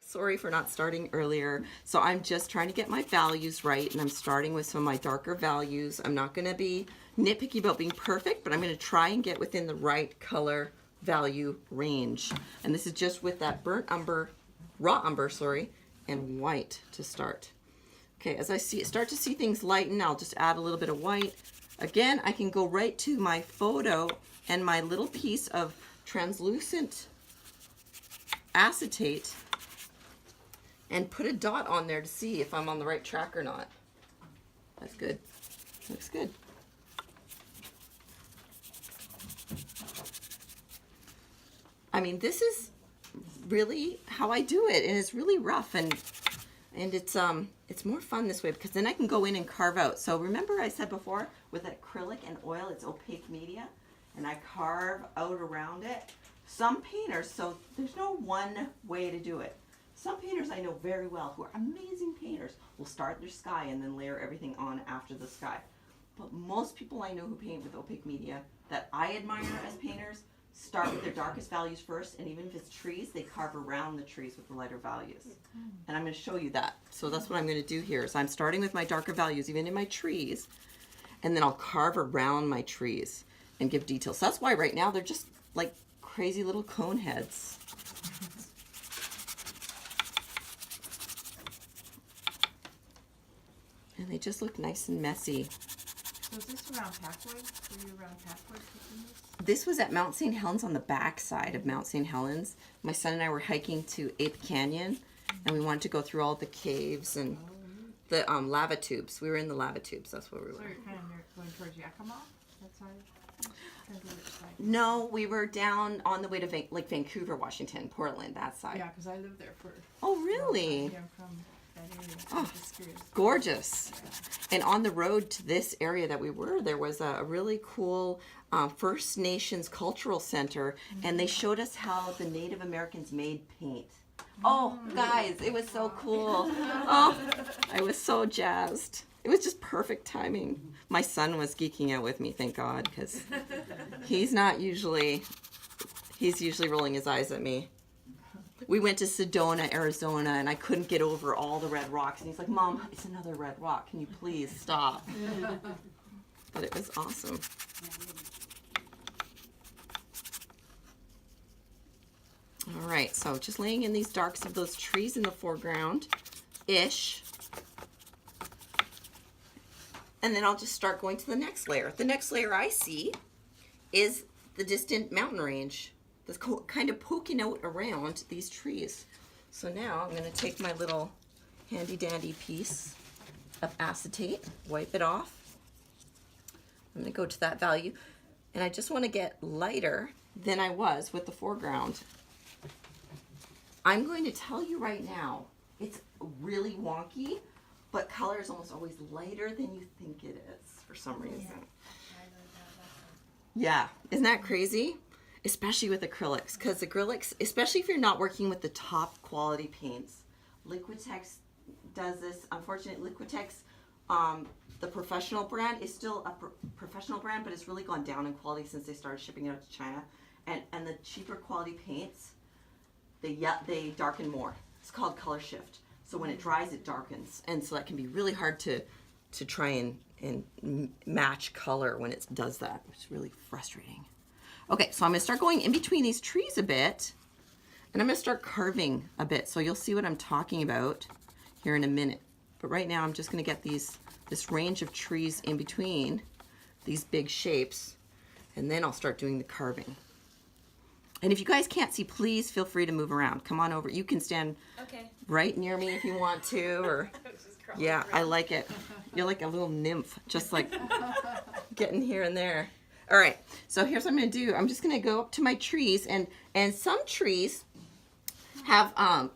Sorry for not starting earlier. So I'm just trying to get my values right, and I'm starting with some of my darker values. I'm not gonna be nitpicky about being perfect, but I'm gonna try and get within the right color value range. And this is just with that burnt umber, raw umber, sorry, and white to start. Okay, as I start to see things lighten, I'll just add a little bit of white. Again, I can go right to my photo and my little piece of translucent acetate and put a dot on there to see if I'm on the right track or not. That's good. Looks good. I mean, this is really how I do it, and it's really rough, and it's more fun this way because then I can go in and carve out. So remember I said before with acrylic and oil, it's opaque media, and I carve out around it. Some painters, so there's no one way to do it. Some painters I know very well who are amazing painters will start their sky and then layer everything on after the sky. But most people I know who paint with opaque media that I admire as painters start with their darkest values first, and even if it's trees, they carve around the trees with the lighter values. And I'm going to show you that. So that's what I'm going to do here. So I'm starting with my darker values, even in my trees, and then I'll carve around my trees and give details. So that's why right now they're just like crazy little cone heads. And they just look nice and messy. So is this around Packwood? Were you around Packwood cooking this? This was at Mount St. Helens, on the back side of Mount St. Helens. My son and I were hiking to Ape Canyon, and we wanted to go through all the caves and the lava tubes. We were in the lava tubes. That's where we were. So you're kind of near, going towards Yakima? That side? Kind of which side? No, we were down on the way to like Vancouver, Washington, Portland, that side. Yeah, because I lived there for. Oh, really? Yeah, I'm from that area. Oh, I'm just curious. Gorgeous. And on the road to this area that we were, there was a really cool First Nations cultural center, and they showed us how the Native Americans made paint. Oh, guys, it was so cool. Oh, I was so jazzed. It was just perfect timing. My son was geeking out with me, thank God, because he's usually rolling his eyes at me. We went to Sedona, Arizona, and I couldn't get over all the red rocks. And he's like, Mom, it's another red rock. Can you please stop? But it was awesome. All right, so just laying in these darks of those trees in the foreground-ish. And then I'll just start going to the next layer. The next layer I see is the distant mountain range that's kind of poking out around these trees. So now I'm going to take my little handy dandy piece of acetate, wipe it off. I'm going to go to that value, and I just want to get lighter than I was with the foreground. I'm going to tell you right now, it's really wonky, but color is almost always lighter than you think it is for some reason. Yeah, isn't that crazy? Especially with acrylics, because acrylics, especially if you're not working with the top quality paints. Liquitex does this. Unfortunately, Liquitex, the professional brand, is still a professional brand, but it's really gone down in quality since they started shipping it out to China. And the cheaper quality paints, they darken more. It's called color shift. So when it dries, it darkens, and so that can be really hard to try and match color when it does that. It's really frustrating. Okay, so I'm going to start going in between these trees a bit, and I'm going to start carving a bit. So you'll see what I'm talking about here in a minute. But right now I'm just going to get this range of trees in between these big shapes, and then I'll start doing the carving. And if you guys can't see, please feel free to move around. Come on over. You can stand right near me if you want to, or yeah, I like it. You're like a little nymph, just like getting here and there. All right, so here's what I'm going to do. I'm just going to go up to my trees, and some trees have,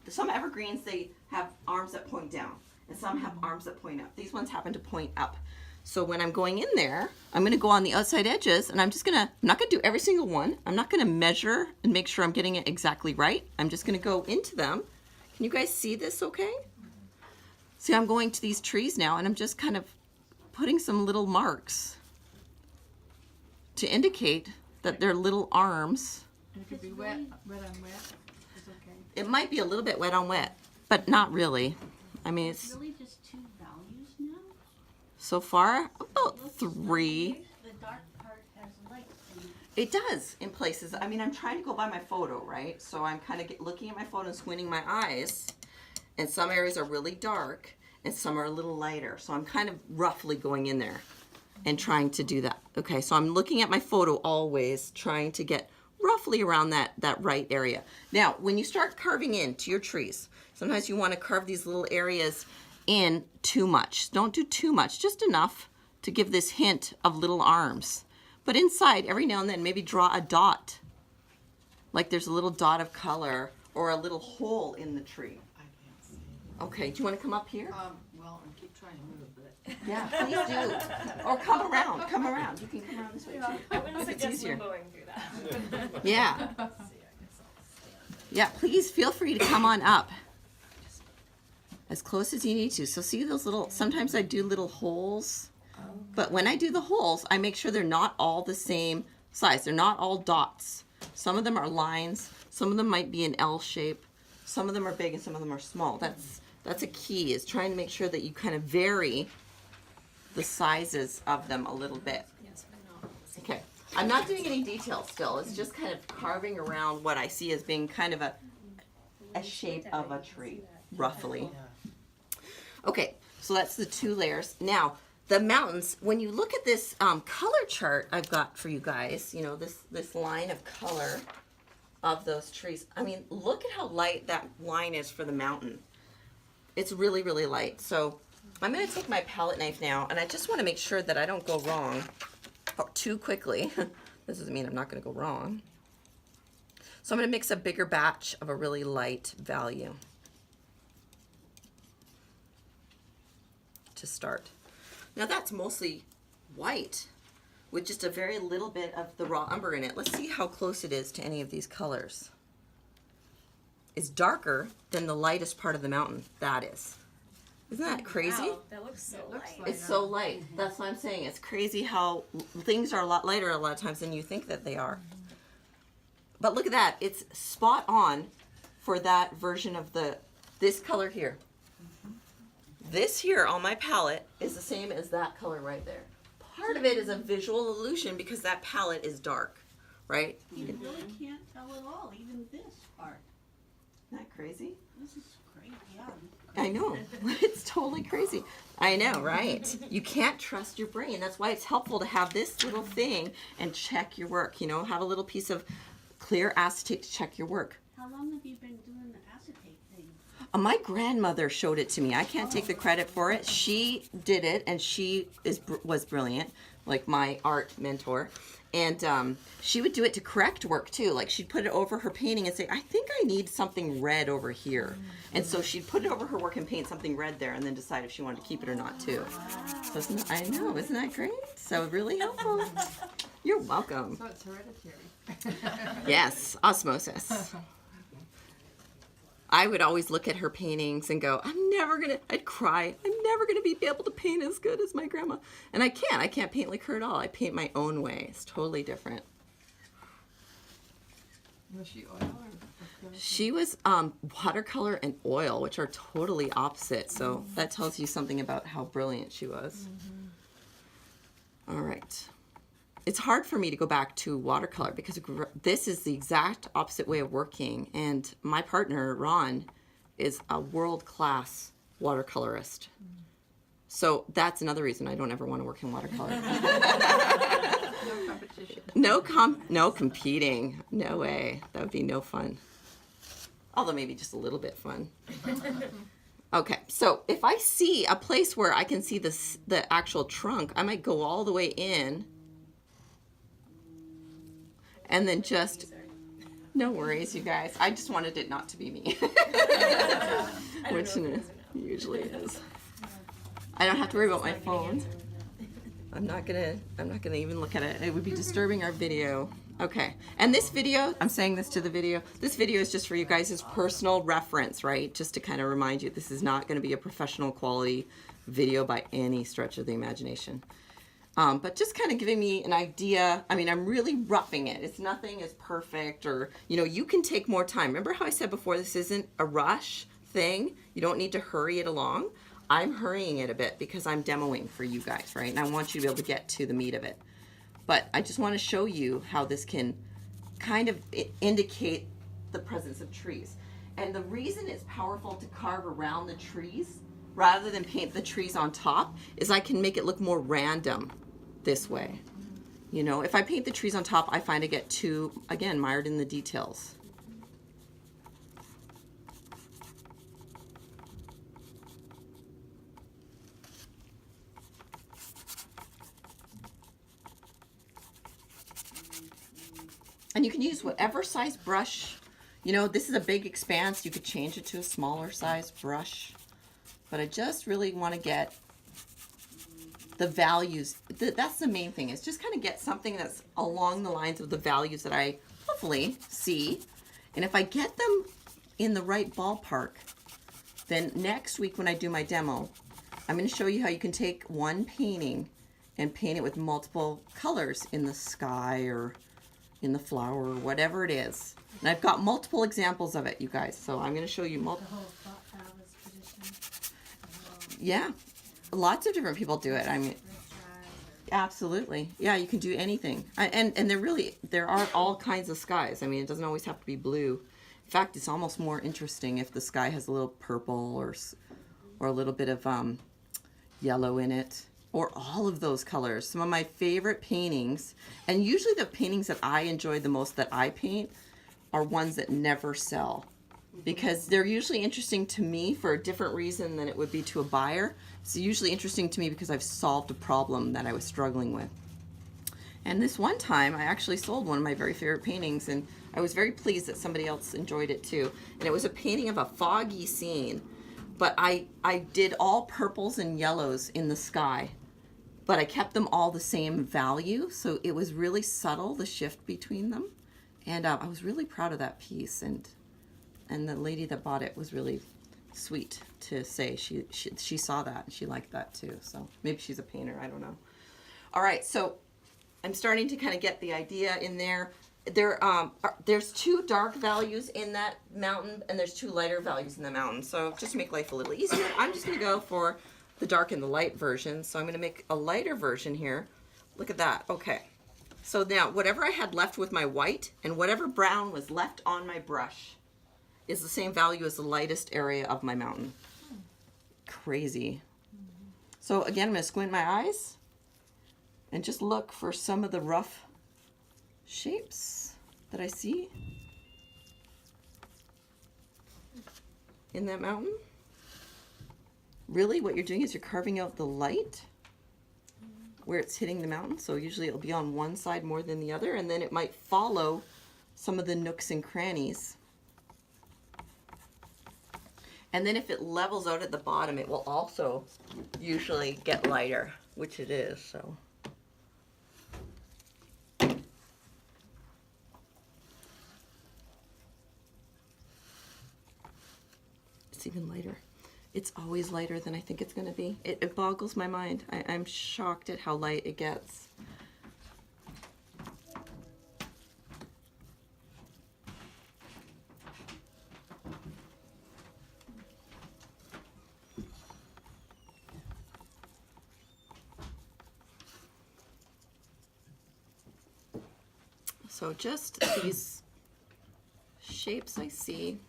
some evergreens, they have arms that point down, and some have arms that point up. These ones happen to point up. So when I'm going in there, I'm going to go on the outside edges, and I'm not going to do every single one. I'm not going to measure and make sure I'm getting it exactly right. I'm just going to go into them. Can you guys see this okay? See, I'm going to these trees now, and I'm just kind of putting some little marks to indicate that they're little arms. And it could be wet on wet. It's okay. It might be a little bit wet on wet. but not really. I mean, it's Really just 2 values now? so far about Looks 3. like the dark part has light in it. It does in places. I mean, I'm trying to go by my photo, right? So I'm kind of looking at my photo and squinting my eyes. And some areas are really dark and some are a little lighter. So I'm kind of roughly going in there and trying to do that. Okay, so I'm looking at my photo always, trying to get roughly around that right area. Now, when you start carving into your trees, sometimes you want to carve these little areas in too much. Don't do too much, just enough to give this hint of little arms. But inside, every now and then, maybe draw a dot. Like there's a little dot of color or a little hole in the tree. I can't see. Okay, do you want to come up here? Well, I keep trying to move, but Yeah, please do. Or come around. You can come around this way too. I wouldn't If it's suggest easier. going through that. Yeah. see, I guess I'll stand. Yeah, please feel free to come on up. As close as you need to. So see those little, sometimes I do little holes. But when I do the holes, I make sure they're not all the same size. They're not all dots. Some of them are lines. Some of them might be an L shape. Some of them are big and some of them are small. That's a key, is trying to make sure that you kind of vary the sizes of them a little bit. Okay. I'm not doing any details still. It's just kind of carving around what I see as being kind of a shape of a tree, roughly. Okay, so that's the 2 layers. Now, the mountains, when you look at this color chart I've got for you guys, you know, this line of color of those trees. I mean, look at how light that line is for the mountain. It's really, really light. So I'm going to take my palette knife now, and I just want to make sure that I don't go wrong too quickly. This doesn't mean I'm not going to go wrong. So I'm going to mix a bigger batch of a really light value to start. Now that's mostly white with just a very little bit of the raw umber in it. Let's see how close it is to any of these colors. It's darker than the lightest part of the mountain. That is. Isn't that crazy? Wow, that looks so light. It's so light. That's what I'm saying. It's crazy how things are a lot lighter a lot of times than you think that they are. But look at that. It's spot on for that version of this color here. This here on my palette is the same as that color right there. Part of it is a visual illusion because that palette is dark, right? You really can't tell at all, even this part. Isn't that crazy? This is crazy, yeah. I know. It's totally crazy. I know, right? You can't trust your brain. That's why it's helpful to have this little thing and check your work. You know, have a little piece of clear acetate to check your work. How long have you been doing the acetate thing? My grandmother showed it to me. I can't take the credit for it. She did it, and she was brilliant, like my art mentor. And she would do it to correct work too. Like she'd put it over her painting and say, I think I need something red over here. And so she'd put it over her work and paint something red there and then decide if she wanted to keep it or not too. So I know, isn't that great? So really helpful. You're welcome. So it's hereditary. Yes, osmosis. I would always look at her paintings and go, I'd cry. I'm never gonna be able to paint as good as my grandma. And I can't paint like her at all. I paint my own way. It's totally different. Was she oil or acrylic? She was watercolor and oil, which are totally opposite. So that tells you something about how brilliant she was. All right. It's hard for me to go back to watercolor because this is the exact opposite way of working. And my partner, Ron, is a world-class watercolorist. So that's another reason I don't ever want to work in watercolor. No competition. No competing. No way. That would be no fun. Although maybe just a little bit fun. Okay, so if I see a place where I can see the actual trunk, I might go all the way in. And then just, no worries, you guys. I just wanted it not to be me. Which it usually is. I don't have to worry about my phone. I'm not gonna even look at it. It would be disturbing our video. Okay, and this video, I'm saying this to the video, this video is just for you guys' personal reference, right? Just to kind of remind you, this is not gonna be a professional quality video by any stretch of the imagination. But just kind of giving me an idea. I mean, I'm really roughing it. It's nothing is perfect or, you know, you can take more time. Remember how I said before, this isn't a rush. thing. You don't need to hurry it along. I'm hurrying it a bit because I'm demoing for you guys, right? And I want you to be able to get to the meat of it. But I just want to show you how this can kind of indicate the presence of trees. And the reason it's powerful to carve around the trees rather than paint the trees on top is I can make it look more random this way. You know, if I paint the trees on top, I find I get too, again, mired in the details. And you can use whatever size brush. You know, this is a big expanse. You could change it to a smaller size brush. But I just really want to get the values. That's the main thing, is just kind of get something that's along the lines of the values that I hopefully see. And if I get them in the right ballpark, then next week when I do my demo, I'm going to show you how you can take one painting and paint it with multiple colors in the sky or in the flower or whatever it is. And I've got multiple examples of it, you guys. So I'm going to show you The multiple. whole Alice tradition. Yeah, lots of different people do it. I mean, absolutely. Yeah, you can do anything. And there are all kinds of skies. I mean, it doesn't always have to be blue. In fact, it's almost more interesting if the sky has a little purple or a little bit of yellow in it, or all of those colors. Some of my favorite paintings, and usually the paintings that I enjoy the most that I paint are ones that never sell, because they're usually interesting to me for a different reason than it would be to a buyer. It's usually interesting to me because I've solved a problem that I was struggling with. And this one time, I actually sold one of my very favorite paintings, and I was very pleased that somebody else enjoyed it too. And it was a painting of a foggy scene, but I did all purples and yellows in the sky, but I kept them all the same value, so it was really subtle, the shift between them. And I was really proud of that piece, and the lady that bought it was really sweet to say she saw that and she liked that too. So maybe she's a painter, I don't know. All right, so I'm starting to kind of get the idea in there. There's two dark values in that mountain, and there's two lighter values in the mountain. So just to make life a little easier, I'm just going to go for the dark and the light version. So I'm going to make a lighter version here. Look at that. Okay. So now whatever I had left with my white and whatever brown was left on my brush is the same value as the lightest area of my mountain. Crazy. So again, I'm going to squint my eyes and just look for some of the rough shapes that I see in that mountain. Really, what you're doing is you're carving out the light where it's hitting the mountain. So usually it'll be on one side more than the other, and then it might follow some of the nooks and crannies. And then if it levels out at the bottom, it will also usually get lighter, which it is. So it's even lighter. It's always lighter than I think it's going to be. It boggles my mind. I'm shocked at how light it gets. So just these shapes I see,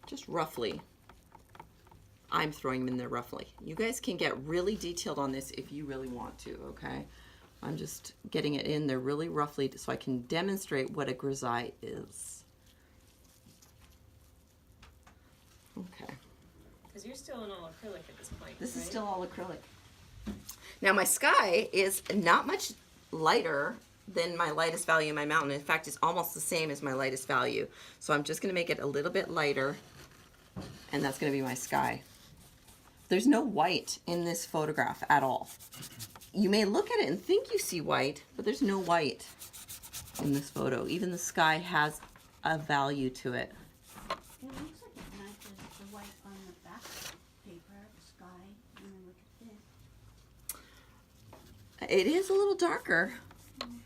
just roughly, I'm throwing them in there roughly. You guys can get really detailed on this if you really want to, okay? I'm just getting it in there really roughly so I can demonstrate what a grisaille is. Okay. Because you're still in all acrylic at this point. This right? is still all acrylic. Now my sky is not much lighter than my lightest value in my mountain. In fact, it's almost the same as my lightest value. So I'm just going to make it a little bit lighter, and that's going to be my sky. There's no white in this photograph at all. You may look at it and think you see white, but there's no white in this photo. Even the sky has a value to it. It looks like it matches the white on the back paper, the sky, and then look at this. It is a little darker.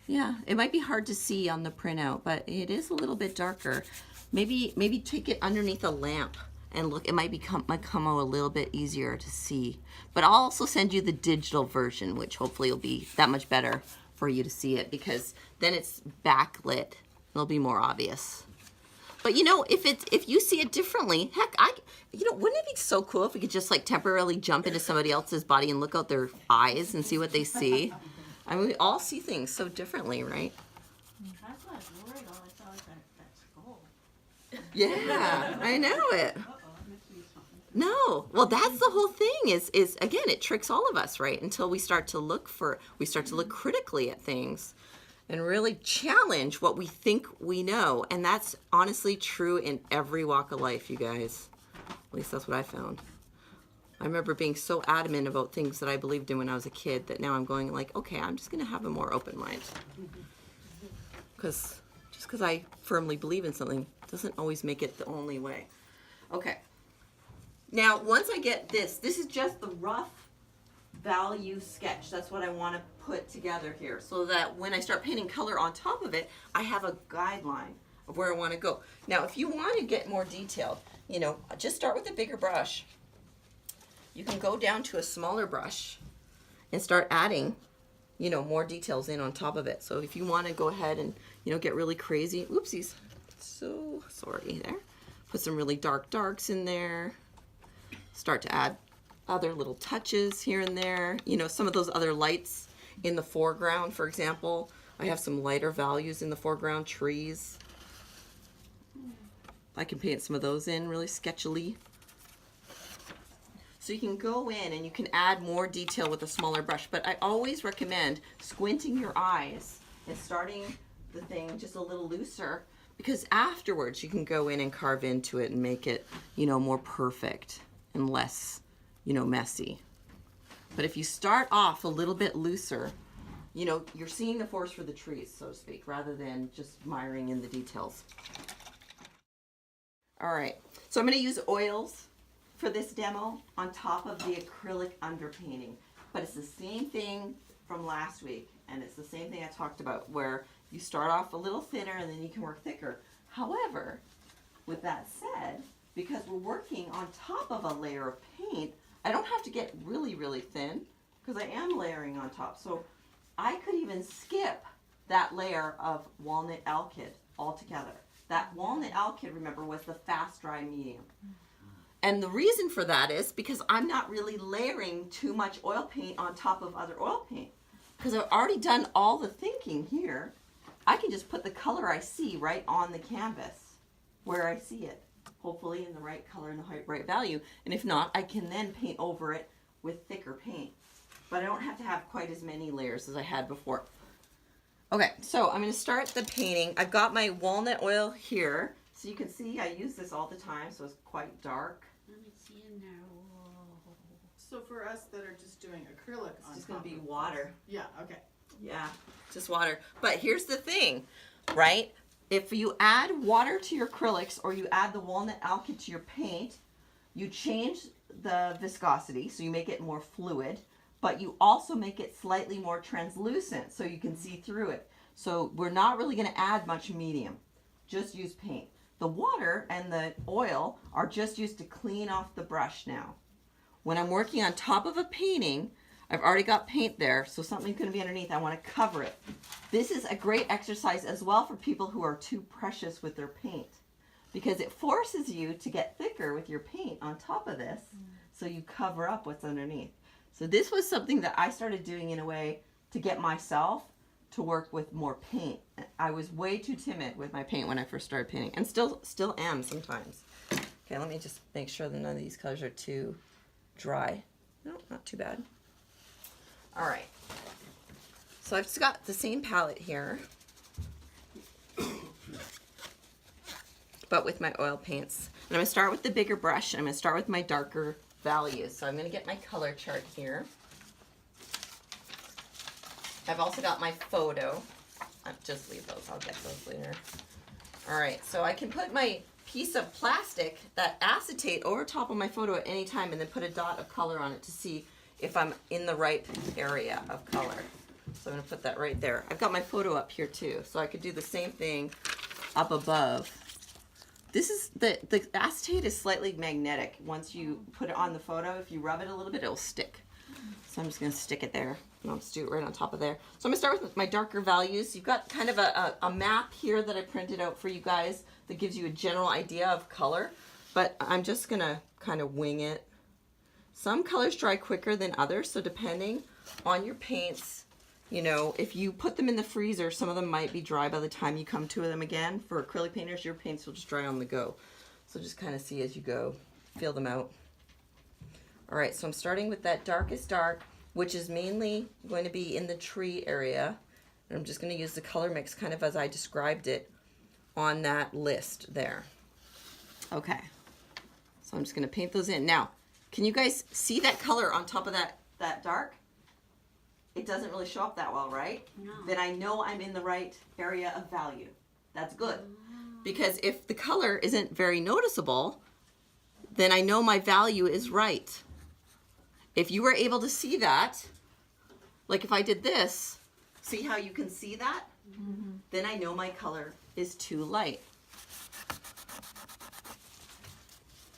Yeah, it might be hard to see on the printout, but it is a little bit darker. Maybe take it underneath a lamp and look. It might come out a little bit easier to see. But I'll also send you the digital version, which hopefully will be that much better for you to see it, because then it's backlit. It'll be more obvious. But you know, if you see it differently, heck, wouldn't it be so cool if we could just like temporarily jump into somebody else's body and look out their eyes and see what they see? I mean, we all see things so differently, right? That's what I was worried. All I saw was that skull. Yeah, I know it. Uh-oh, I must do something. No, well, that's the whole thing. Is again, it tricks all of us, right? Until we start to look critically at things, and really challenge what we think we know. And that's honestly true in every walk of life, you guys. At least that's what I found. I remember being so adamant about things that I believed in when I was a kid that now I'm going like, okay, I'm just going to have a more open mind. Just because I firmly believe in something doesn't always make it the only way. Okay. Now, once I get this is just the rough value sketch. That's what I want to put together here, so that when I start painting color on top of it, I have a guideline of where I want to go. Now, if you want to get more detailed, just start with a bigger brush. You can go down to a smaller brush and start adding, more details in on top of it. So if you want to go ahead and, get really crazy, oopsies, so sorry there. Put some really dark darks in there. Start to add other little touches here and there. Some of those other lights in the foreground, for example. I have some lighter values in the foreground, trees. I can paint some of those in really sketchily. So you can go in and you can add more detail with a smaller brush, but I always recommend squinting your eyes and starting the thing just a little looser, because afterwards you can go in and carve into it and make it, more perfect and less, messy. But if you start off a little bit looser, you're seeing the forest for the trees, so to speak, rather than just miring in the details. All right, so I'm going to use oils for this demo on top of the acrylic underpainting, but it's the same thing from last week, and it's the same thing I talked about, where you start off a little thinner and then you can work thicker. However, with that said, because we're working on top of a layer of paint, I don't have to get really, really thin, because I am layering on top. So I could even skip that layer of Walnut Alkyd altogether. That Walnut Alkyd, remember, was the fast dry medium. And the reason for that is because I'm not really layering too much oil paint on top of other oil paint. Because I've already done all the thinking here. I can just put the color I see right on the canvas where I see it. Hopefully in the right color and the right value. And if not, I can then paint over it with thicker paint. But I don't have to have quite as many layers as I had before. Okay, so I'm going to start the painting. I've got my walnut oil here. So you can see I use this all the time, so it's quite dark. Let me see in there. Whoa. So for us that are just doing acrylic It's on just going top to be of- water. Yeah, okay. Yeah, just water. But here's the thing, right? If you add water to your acrylics or you add the walnut alkyd to your paint, you change the viscosity, so you make it more fluid, but you also make it slightly more translucent so you can see through it. So we're not really going to add much medium. Just use paint. The water and the oil are just used to clean off the brush now. When I'm working on top of a painting, I've already got paint there, so something's going to be underneath. I want to cover it. This is a great exercise as well for people who are too precious with their paint, because it forces you to get thicker with your paint on top of this, so you cover up what's underneath. So this was something that I started doing in a way to get myself to work with more paint. I was way too timid with my paint when I first started painting, and still am sometimes. Okay, let me just make sure that none of these colors are too dry. No, not too bad. All right, so I've just got the same palette here, but with my oil paints. And I'm gonna start with the bigger brush, and I'm gonna start with my darker values. So I'm gonna get my color chart here. I've also got my photo. I'll just leave those, I'll get those later. All right, so I can put my piece of plastic, that acetate, over top of my photo at any time, and then put a dot of color on it to see if I'm in the right area of color. So I'm gonna put that right there. I've got my photo up here too, so I could do the same thing up above. This is, the acetate is slightly magnetic. Once you put it on the photo, if you rub it a little bit, it'll stick. So I'm just gonna stick it there. And I'll just do it right on top of there. So I'm gonna start with my darker values. You've got kind of a map here that I printed out for you guys that gives you a general idea of color, but I'm just gonna kind of wing it. Some colors dry quicker than others, so depending on your paints, you know, if you put them in the freezer, some of them might be dry by the time you come to them again. For acrylic painters, your paints will just dry on the go. So just kind of see as you go, feel them out. All right, so I'm starting with that darkest dark, which is mainly going to be in the tree area. And I'm just going to use the color mix kind of as I described it on that list there. Okay, so I'm just going to paint those in. Now, can you guys see that color on top of that dark? It doesn't really show up that well, right? No. Then I know I'm in the right area of value. That's good. Because if the color isn't very noticeable, then I know my value is right. If you were able to see that, like if I did this, see how you can see that? Mm-hmm. Then I know my color is too light.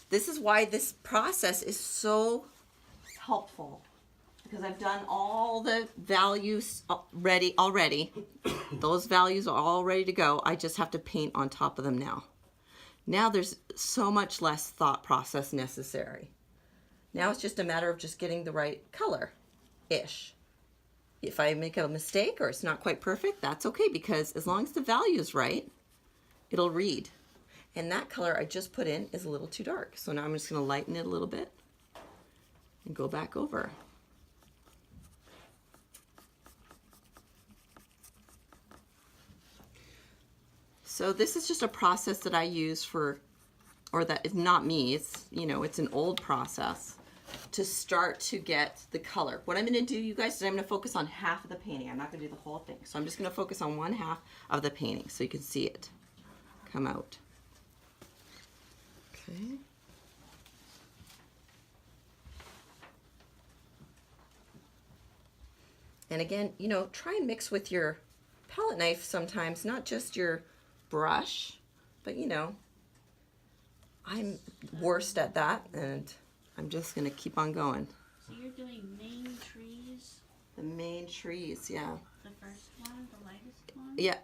This is why this process is so helpful. Because I've done all the values already. Those values are all ready to go. I just have to paint on top of them now. Now there's so much less thought process necessary. Now it's just a matter of just getting the right color-ish. If I make a mistake or it's not quite perfect, that's okay, because as long as the value is right, it'll read. And that color I just put in is a little too dark. So now I'm just going to lighten it a little bit and go back over. So this is just a process that I use for, or that is not me, it's, you know, it's an old process to start to get the color. What I'm going to do, you guys, is I'm going to focus on half of the painting. I'm not going to do the whole thing. So I'm just going to focus on one half of the painting so you can see it come out. Okay. And again, you know, try and mix with your palette knife sometimes, not just your brush, but you know, I'm worst at that, and I'm just gonna keep on going. So you're doing main trees, The main trees, yeah. the first one, the lightest one? Yeah.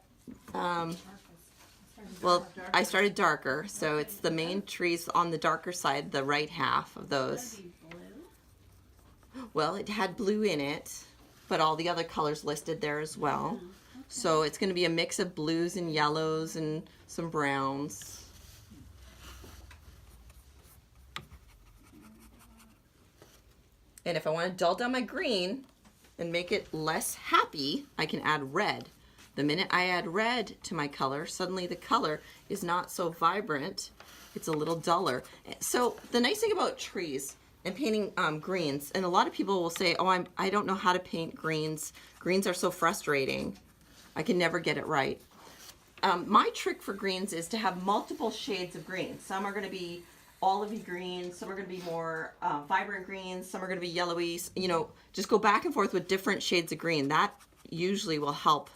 Well, I started darker, so it's the main trees on the darker side, the right half of those. That'd be blue. Well, it had blue in it, but all the other colors listed there as well. So it's going to be a mix of blues and yellows and some browns. And if I want to dull down my green and make it less happy, I can add red. The minute I add red to my color, suddenly the color is not so vibrant. It's a little duller. So the nice thing about trees and painting greens, and a lot of people will say, oh, I don't know how to paint greens. Greens are so frustrating. I can never get it right. My trick for greens is to have multiple shades of green. Some are going to be olivey greens, some are going to be more vibrant greens, some are going to be yellowy. You know, just go back and forth with different shades of green. That usually will help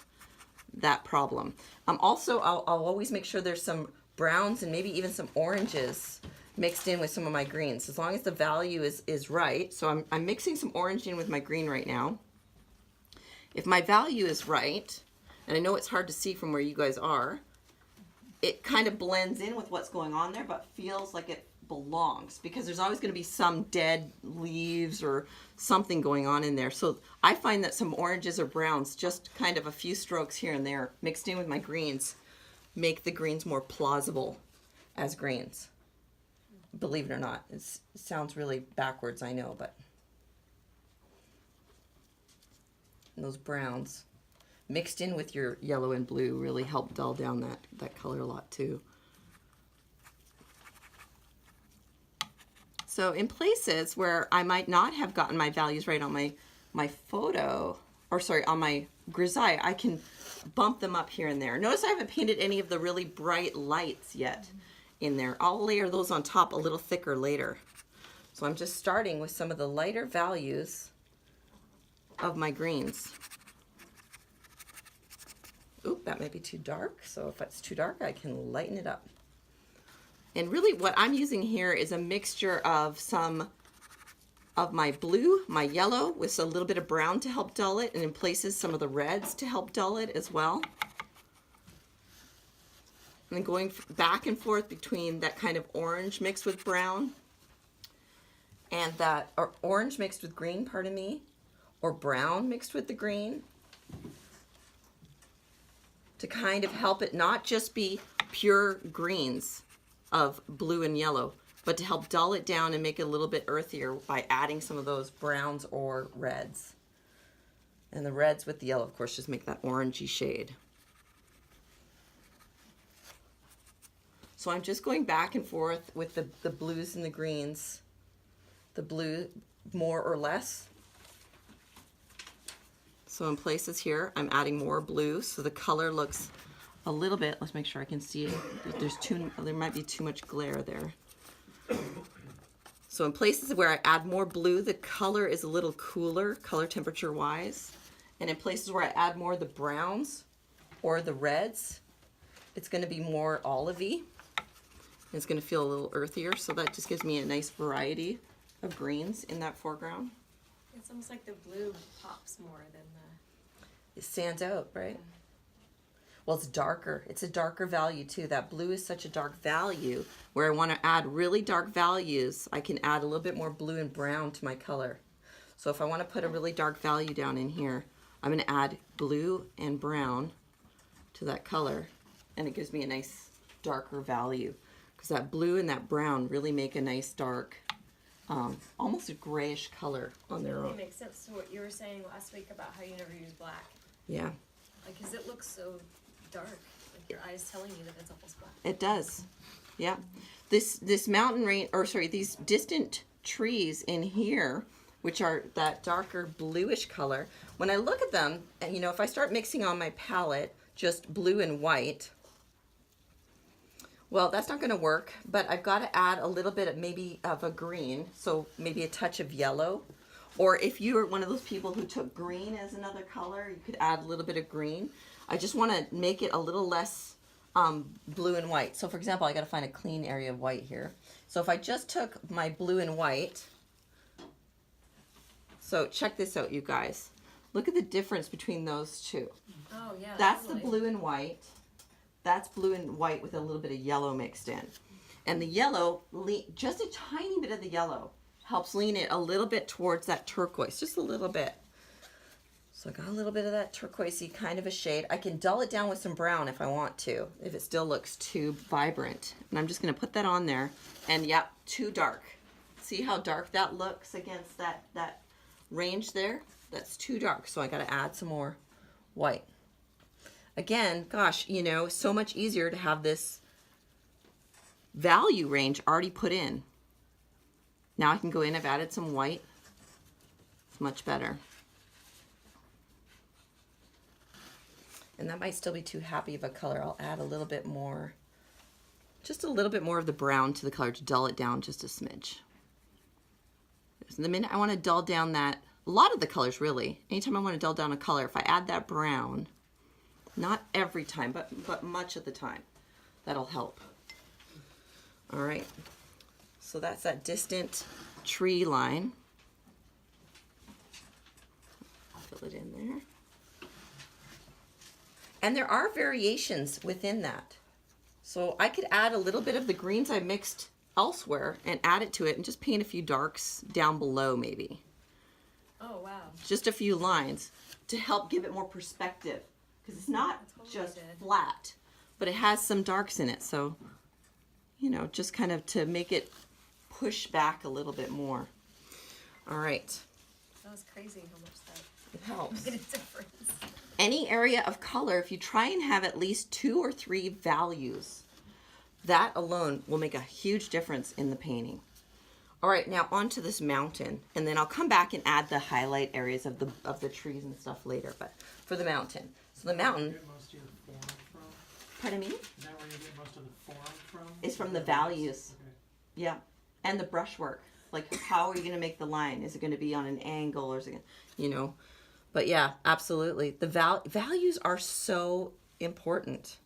that problem. Also, I'll always make sure there's some browns and maybe even some oranges mixed in with some of my greens, as long as the value is right. So I'm mixing some orange in with my green right now. If my value is right, and I know it's hard to see from where you guys are, it kind of blends in with what's going on there, but feels like it belongs, because there's always going to be some dead leaves or something going on in there. So I find that some oranges or browns, just kind of a few strokes here and there mixed in with my greens, make the greens more plausible as greens. Believe it or not, it sounds really backwards, I know, but and those browns mixed in with your yellow and blue really help dull down that color a lot too. So in places where I might not have gotten my values right on my photo, or sorry, on my grisaille, I can bump them up here and there. Notice I haven't painted any of the really bright lights yet in there. I'll layer those on top a little thicker later. So I'm just starting with some of the lighter values of my greens. oop, that might be too dark. So if it's too dark, I can lighten it up. And really what I'm using here is a mixture of some of my blue, my yellow, with a little bit of brown to help dull it, and in places some of the reds to help dull it as well. And then going back and forth between that kind of orange mixed with brown and that, or orange mixed with green, pardon me, or brown mixed with the green, to kind of help it not just be pure greens of blue and yellow, but to help dull it down and make it a little bit earthier by adding some of those browns or reds. And the reds with the yellow, of course, just make that orangey shade. So I'm just going back and forth with the blues and the greens. The blue more or less. So in places here, I'm adding more blue, so the color looks a little bit, let's make sure I can see it. There might be too much glare there. So in places where I add more blue, the color is a little cooler, color temperature wise. And in places where I add more of the browns or the reds, it's gonna be more olivey. It's gonna feel a little earthier, so that just gives me a nice variety of greens in that foreground. It's almost like the blue pops more than It stands out, right? Well, it's darker. It's a darker value too. That blue is such a dark value. Where I want to add really dark values, I can add a little bit more blue and brown to my color. So if I want to put a really dark value down in here, I'm going to add blue and brown to that color, and it gives me a nice darker value. Because that blue and that brown really make a nice dark, almost a grayish color on the. It their really own. makes sense to what you were saying last week about how you never use black. Yeah, Like, cause it looks so dark. Like your eyes telling you that it's almost black. it does. Yeah. This mountain range, or sorry, these distant trees in here, which are that darker bluish color, when I look at them, and you know, if I start mixing on my palette just blue and white, well, that's not going to work, but I've got to add a little bit of maybe of a green, so maybe a touch of yellow. Or if you are one of those people who took green as another color, you could add a little bit of green. I just want to make it a little less blue and white. So for example, I got to find a clean area of white here. So if I just took my blue and white, so check this out, you guys. Look at the difference between those two. Oh yeah. That's totally. the blue and white. That's blue and white with a little bit of yellow mixed in. And the yellow, just a tiny bit of the yellow, helps lean it a little bit towards that turquoise, just a little bit. So I got a little bit of that turquoisey kind of a shade. I can dull it down with some brown if I want to, if it still looks too vibrant. And I'm just gonna put that on there. And yep, too dark. See how dark that looks against that range there? That's too dark, so I gotta add some more white. Again, gosh, you know, so much easier to have this value range already put in. Now I can go in, I've added some white. It's much better. And that might still be too happy of a color. I'll add a little bit more, just a little bit more of the brown to the color to dull it down just a smidge. So the minute I want to dull down that, a lot of the colors really, anytime I want to dull down a color, if I add that brown, not every time, but much of the time, that'll help. All right. So that's that distant tree line. I'll fill it in there. And there are variations within that. So I could add a little bit of the greens I mixed elsewhere and add it to it and just paint a few darks down below maybe. Oh wow. Just a few lines to help give it more perspective. Because it's not just flat, but it has some darks in it. So, you know, just kind of to make it push back a little bit more. All right. That was crazy how much that It helps. made a difference. Any area of color, if you try and have at least 2 or 3 values, that alone will make a huge difference in the painting. All right, now onto this mountain, and then I'll come back and add the highlight areas of the trees and stuff later. But for the mountain, so the mountain. Where you get most of your form from? Pardon me? Is that where you get most of the form from? It's from the values. Okay. Yeah, and the brushwork. Like, how are you going to make the line? Is it going to be on an angle, or is it, you know? But yeah, absolutely. The values are so important.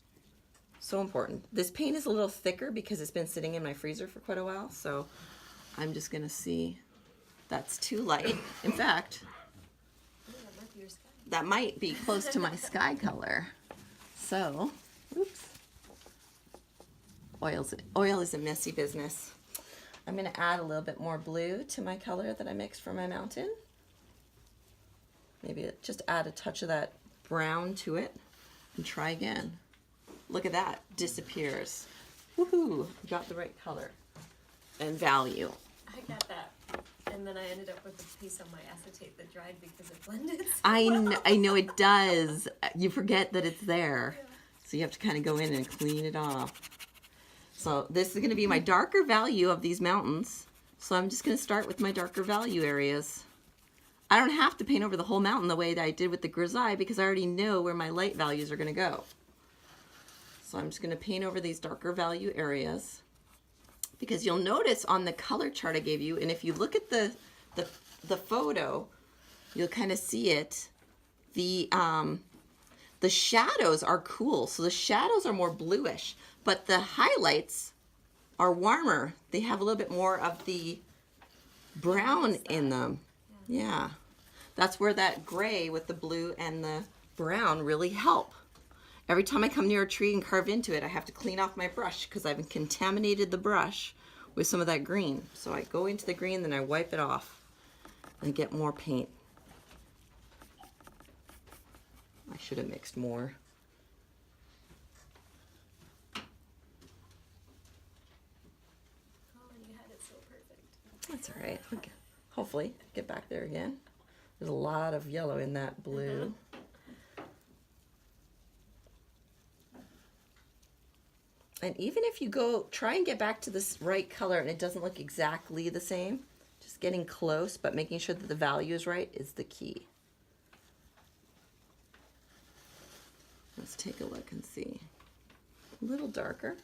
So important. This paint is a little thicker because it's been sitting in my freezer for quite a while, so I'm just gonna see. That's too light. In fact, Ooh, that might be your sky. that might be close to my sky color. So, oops. Oil is a messy business. I'm gonna add a little bit more blue to my color that I mixed for my mountain. Maybe just add a touch of that brown to it and try again. Look at that, disappears. Woohoo, got the right color and value. I got that. And then I ended up with a piece on my acetate that dried because it blended. So I know it does. You forget that it's there. So you have to kind of go in and clean it off. So this is going to be my darker value of these mountains. So I'm just going to start with my darker value areas. I don't have to paint over the whole mountain the way that I did with the Grisaille because I already know where my light values are going to go. So I'm just going to paint over these darker value areas. Because you'll notice on the color chart I gave you, and if you look at the photo, you'll kind of see it. The shadows are cool. So the shadows are more bluish, but the highlights are warmer. They have a little bit more of the brown in them. Yeah. That's where that gray with the blue and the brown really help. Every time I come near a tree and carve into it, I have to clean off my brush because I've contaminated the brush with some of that green. So I go into the green, then I wipe it off and get more paint. I should have mixed more. oh, and you had it so perfect. That's all right. Okay. Hopefully, get back there again. There's a lot of yellow in that blue. And even if you go, try and get back to this right color and it doesn't look exactly the same, just getting close, but making sure that the value is right is the key. Let's take a look and see. A little darker.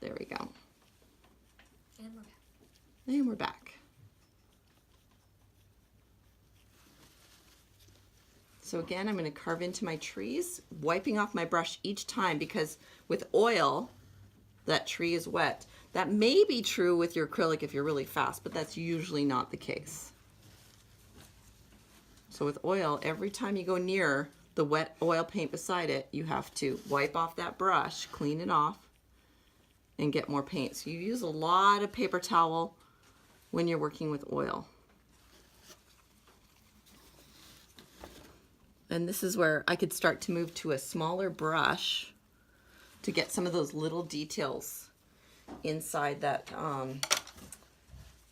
There we go. And we're back. And we're back. So again, I'm going to carve into my trees, wiping off my brush each time because with oil, that tree is wet. That may be true with your acrylic if you're really fast, but that's usually not the case. So with oil, every time you go near the wet oil paint beside it, you have to wipe off that brush, clean it off, and get more paint. So you use a lot of paper towel when you're working with oil. And this is where I could start to move to a smaller brush to get some of those little details inside that,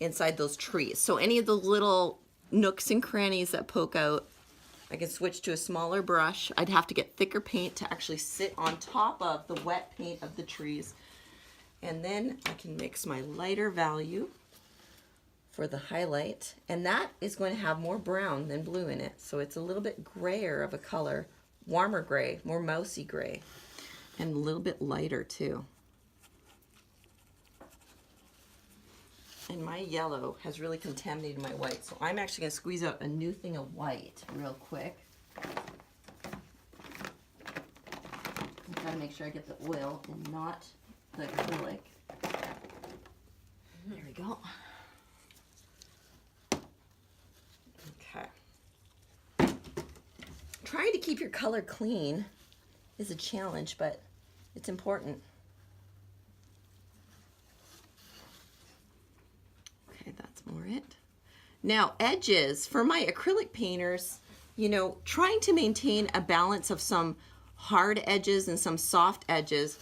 inside those trees. So any of the little nooks and crannies that poke out, I can switch to a smaller brush. I'd have to get thicker paint to actually sit on top of the wet paint of the trees. And then I can mix my lighter value for the highlight, and that is going to have more brown than blue in it, so it's a little bit grayer of a color, warmer gray, more mousy gray, and a little bit lighter too. And my yellow has really contaminated my white, so I'm actually going to squeeze out a new thing of white real quick. I've got to make sure I get the oil and not the acrylic. There we go. Okay. Trying to keep your color clean is a challenge, but it's important. Okay, that's more it. Now, edges, for my acrylic painters, you know, trying to maintain a balance of some hard edges and some soft edges,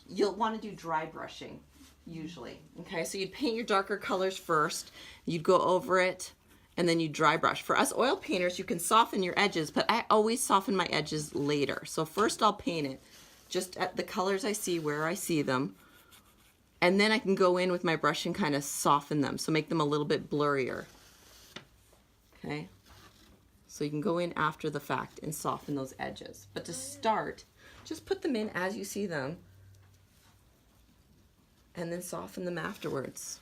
you'll want to do dry brushing, usually. Okay, so you'd paint your darker colors first, you'd go over it, and then you dry brush. For us oil painters, you can soften your edges, but I always soften my edges later. So first I'll paint it just at the colors I see, where I see them, and then I can go in with my brush and kind of soften them, so make them a little bit blurrier. Okay, so you can go in after the fact and soften those edges. But to start, just put them in as you see them, and then soften them afterwards.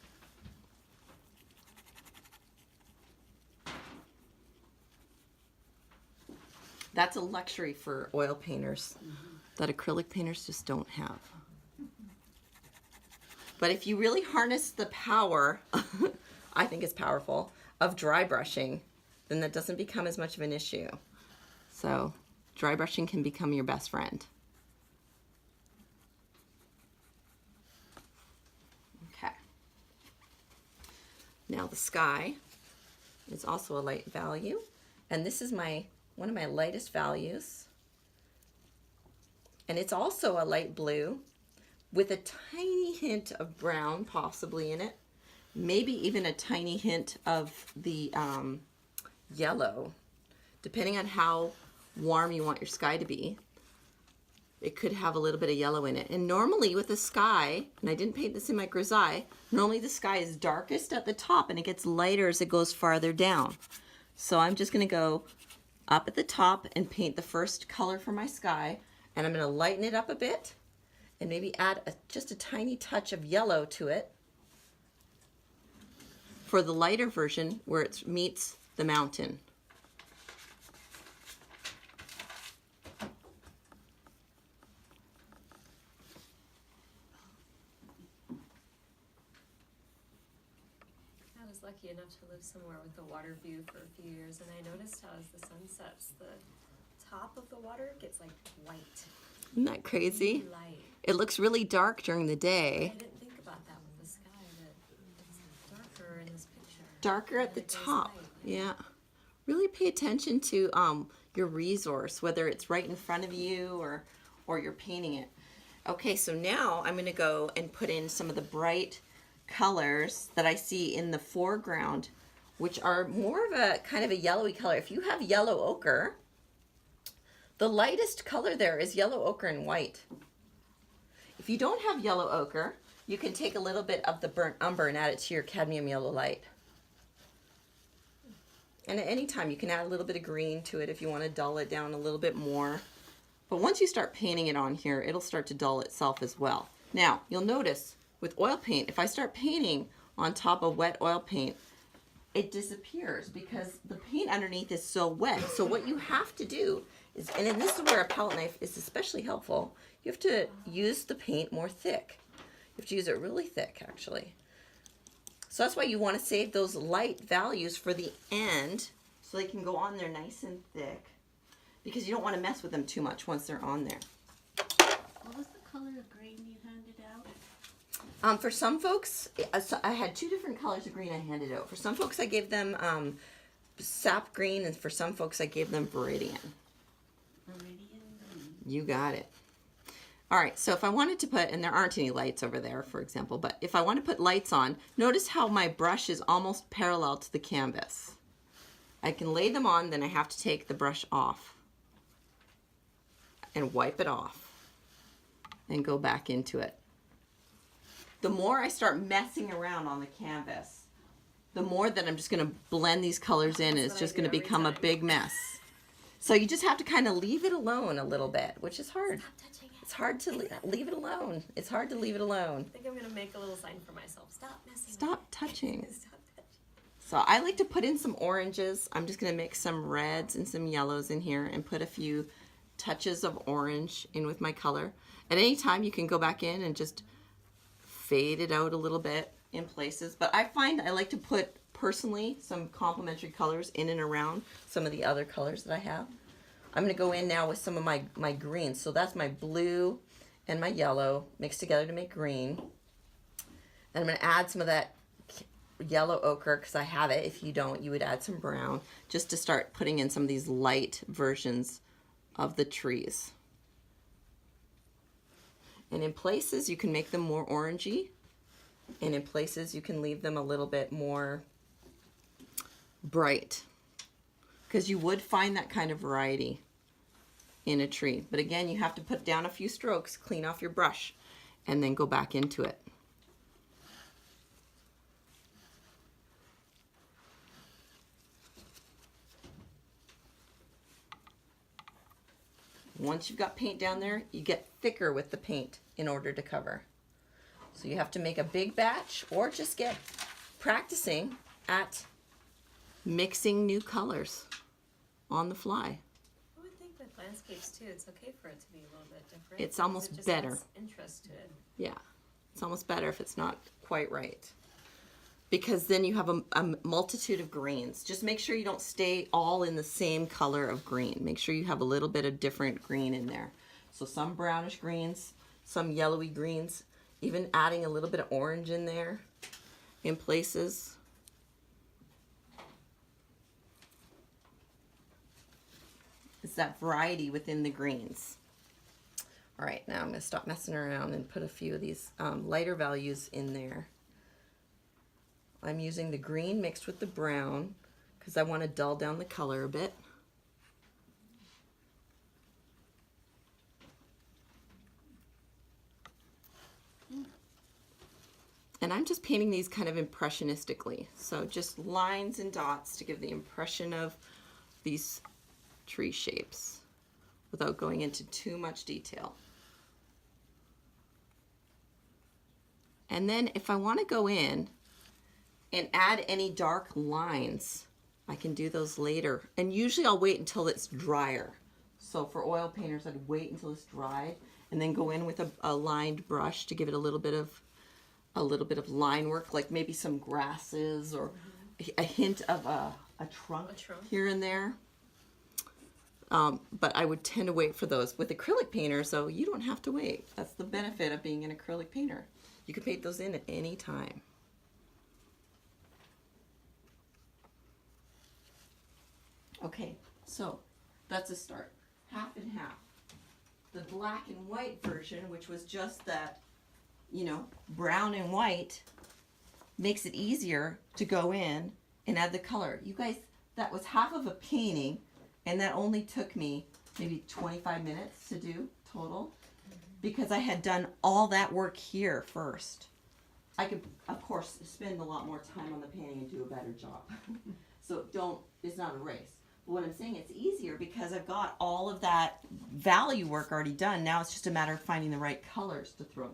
That's a luxury for oil painters that acrylic painters just don't have. But if you really harness the power, I think it's powerful, of dry brushing, then that doesn't become as much of an issue. So dry brushing can become your best friend. Okay. Now the sky is also a light value, and this is one of my lightest values, and it's also a light blue with a tiny hint of brown possibly in it, maybe even a tiny hint of the yellow, depending on how warm you want your sky to be. It could have a little bit of yellow in it. And normally with the sky, and I didn't paint this in my grisaille, normally the sky is darkest at the top and it gets lighter as it goes farther down. So I'm just gonna go up at the top and paint the first color for my sky, and I'm gonna lighten it up a bit and maybe add just a tiny touch of yellow to it for the lighter version where it meets the mountain. I was lucky enough to live somewhere with a water view for a few years, and I noticed how as the sun sets, the top of the water gets like white. Isn't that crazy? Really light. It looks really dark during the day. I didn't think about that with the sky, that it's darker in this picture. Darker at And the it goes top. light. Yeah. Really pay attention to your resource, whether it's right in front of you or you're painting it. Okay, so now I'm going to go and put in some of the bright colors that I see in the foreground, which are more of a kind of a yellowy color. If you have yellow ochre, the lightest color there is yellow ochre and white. If you don't have yellow ochre, you can take a little bit of the burnt umber and add it to your cadmium yellow light. And at any time you can add a little bit of green to it if you want to dull it down a little bit more. But once you start painting it on here, it'll start to dull itself as well. Now, you'll notice with oil paint, if I start painting on top of wet oil paint, it disappears because the paint underneath is so wet. So what you have to do is, and then this is where a palette knife is especially helpful, you have to use the paint more thick. You have to use it really thick, actually. So that's why you want to save those light values for the end so they can go on there nice and thick, because you don't want to mess with them too much once they're on there. What was the color of green you handed out? For some folks, I had two different colors of green I handed out. For some folks I gave them sap green, and for some folks I gave them Viridian. Viridian green. You got it. All right, so if I wanted to put, and there aren't any lights over there, for example, but if I want to put lights on, notice how my brush is almost parallel to the canvas. I can lay them on, then I have to take the brush off and wipe it off and go back into it. The more I start messing around on the canvas, the more that I'm just going to blend these colors in, and it's what I just do going to every become a time. big mess. So you just have to kind of leave it alone a little bit, which is hard. Stop touching it. It's hard to leave it alone. It's hard to leave it alone. I think I'm gonna make a little sign for myself. Stop messing. Stop touching. With it. Stop touching. So I like to put in some oranges. I'm just going to mix some reds and some yellows in here and put a few touches of orange in with my color. At any time you can go back in and just fade it out a little bit in places. But I find I like to put, personally, some complementary colors in and around some of the other colors that I have. I'm going to go in now with some of my greens. So that's my blue and my yellow mixed together to make green. And I'm going to add some of that yellow ochre because I have it. If you don't, you would add some brown just to start putting in some of these light versions of the trees. And in places you can make them more orangey, and in places you can leave them a little bit more bright, because you would find that kind of variety in a tree. But again, you have to put down a few strokes, clean off your brush, and then go back into it. Once you've got paint down there, you get thicker with the paint in order to cover. So you have to make a big batch or just get practicing at mixing new colors on the fly. I would think landscapes too, it's okay for it to be a little bit different. It's because almost it just better. adds interest to it. Yeah, it's almost better if it's not quite right. Because then you have a multitude of greens. Just make sure you don't stay all in the same color of green. Make sure you have a little bit of different green in there. So some brownish greens, some yellowy greens, even adding a little bit of orange in there in places. It's that variety within the greens. All right, now I'm going to stop messing around and put a few of these lighter values in there. I'm using the green mixed with the brown because I want to dull down the color a bit. And I'm just painting these kind of impressionistically. So just lines and dots to give the impression of these tree shapes without going into too much detail. And then if I want to go in and add any dark lines, I can do those later. And usually I'll wait until it's drier. So for oil painters, I'd wait until it's dried and then go in with a lined brush to give it a little bit of line work, like maybe some grasses or a hint of a trunk here and there. But I would tend to wait for those. With acrylic painters, though, you don't have to wait. That's the benefit of being an acrylic painter. You can paint those in at any time. Okay, so that's a start. Half and half. The black and white version, which was just that, you know, brown and white, makes it easier to go in and add the color. You guys, that was half of a painting, and that only took me maybe 25 minutes to do total, because I had done all that work here first. I could, of course, spend a lot more time on the painting and do a better job. So it's not a race. But what I'm saying, it's easier because I've got all of that value work already done. Now it's just a matter of finding the right colors to throw.